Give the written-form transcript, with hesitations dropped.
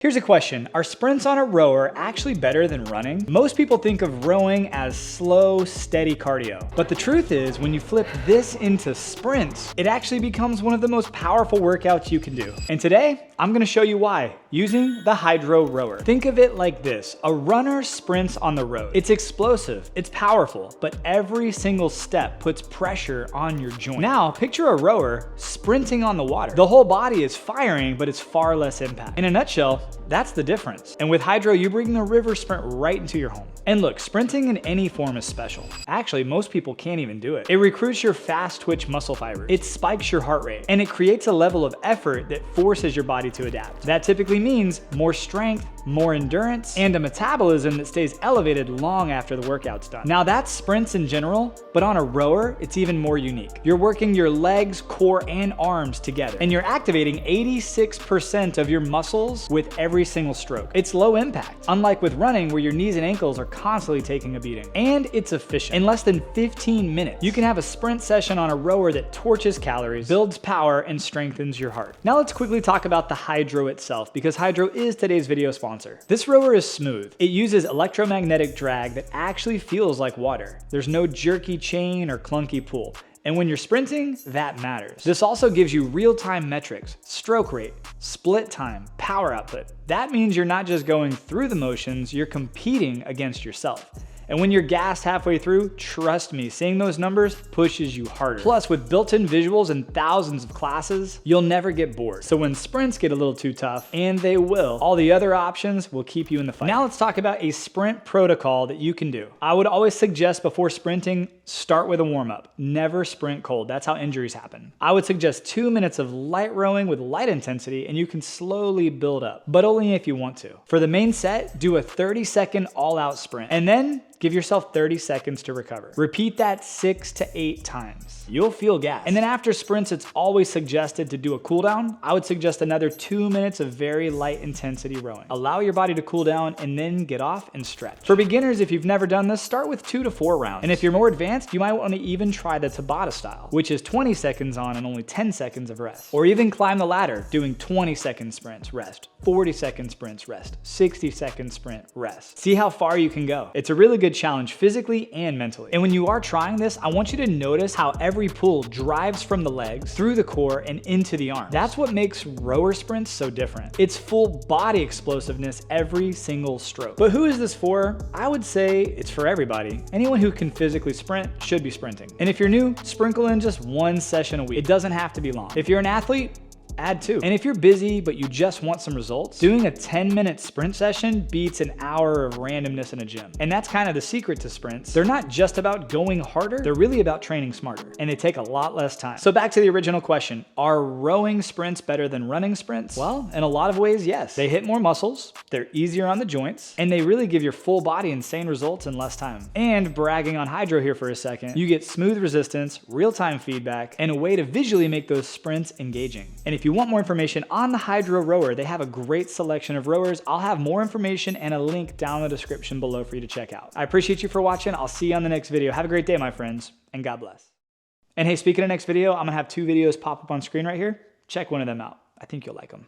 Here's a question. Are sprints on a rower actually better than running? Most people think of rowing as slow, steady cardio. But the truth is, when you flip this into sprints, it actually becomes one of the most powerful workouts you can do. And today, I'm gonna show you why, using the Hydrow rower. Think of it like this. A runner sprints on the road. It's explosive, it's powerful, but every single step puts pressure on your joint. Now, picture a rower sprinting on the water. The whole body is firing, but it's far less impact. In a nutshell, that's the difference. And with Hydrow, you bring the river sprint right into your home. And look, sprinting in any form is special. Actually, most people can't even do it. It recruits your fast twitch muscle fibers. It spikes your heart rate, and it creates a level of effort that forces your body to adapt. That typically means more strength, more endurance, and a metabolism that stays elevated long after the workout's done. Now that's sprints in general, but on a rower, it's even more unique. You're working your legs, core, and arms together, and you're activating 86% of your muscles with every single stroke. It's low impact, unlike with running where your knees and ankles are constantly taking a beating. And it's efficient. In less than 15 minutes, you can have a sprint session on a rower that torches calories, builds power, and strengthens your heart. Now let's quickly talk about the Hydrow itself, because Hydrow is today's video sponsor. This rower is smooth. It uses electromagnetic drag that actually feels like water. There's no jerky chain or clunky pull. And when you're sprinting, that matters. This also gives you real-time metrics, stroke rate, split time, power output. That means you're not just going through the motions, you're competing against yourself. And when you're gassed halfway through, trust me, seeing those numbers pushes you harder. Plus, with built-in visuals and thousands of classes, you'll never get bored. So when sprints get a little too tough, and they will, all the other options will keep you in the fight. Now let's talk about a sprint protocol that you can do. I would always suggest before sprinting, start with a warm-up. Never sprint cold. That's how injuries happen. I would suggest 2 minutes of light rowing with light intensity, and you can slowly build up, but only if you want to. For the main set, do a 30-second all-out sprint, and then give yourself 30 seconds to recover. Repeat that 6 to 8 times. You'll feel gas. And then after sprints, it's always suggested to do a cool down. I would suggest another 2 minutes of very light intensity rowing. Allow your body to cool down and then get off and stretch. For beginners, if you've never done this, start with 2 to 4 rounds. And if you're more advanced, you might want to even try the Tabata style, which is 20 seconds on and only 10 seconds of rest. Or even climb the ladder, doing 20-second sprints, rest, 40-second sprints, rest, 60-second sprint, rest. See how far you can go. It's a really good challenge physically and mentally. And when you are trying this, I want you to notice how every pull drives from the legs, through the core, and into the arms. That's what makes rower sprints so different. It's full body explosiveness every single stroke. But who is this for? I would say it's for everybody. Anyone who can physically sprint should be sprinting. And if you're new, sprinkle in just 1 session a week. It doesn't have to be long. If you're an athlete, add 2. And if you're busy, but you just want some results, doing a 10-minute sprint session beats an hour of randomness in a gym. And that's kind of the secret to sprints. They're not just about going harder, they're really about training smarter. And they take a lot less time. So back to the original question, are rowing sprints better than running sprints? Well, in a lot of ways, yes. They hit more muscles, they're easier on the joints, and they really give your full body insane results in less time. And bragging on Hydrow here for a second, you get smooth resistance, real-time feedback, and a way to visually make those sprints engaging. And if you want more information on the Hydrow rower, they have a great selection of rowers. I'll have more information and a link down in the description below for you to check out. I appreciate you for watching. I'll see you on the next video. Have a great day, my friends, and God bless. And hey, speaking of next video, I'm gonna have 2 videos pop up on screen right here. Check one of them out. I think you'll like them.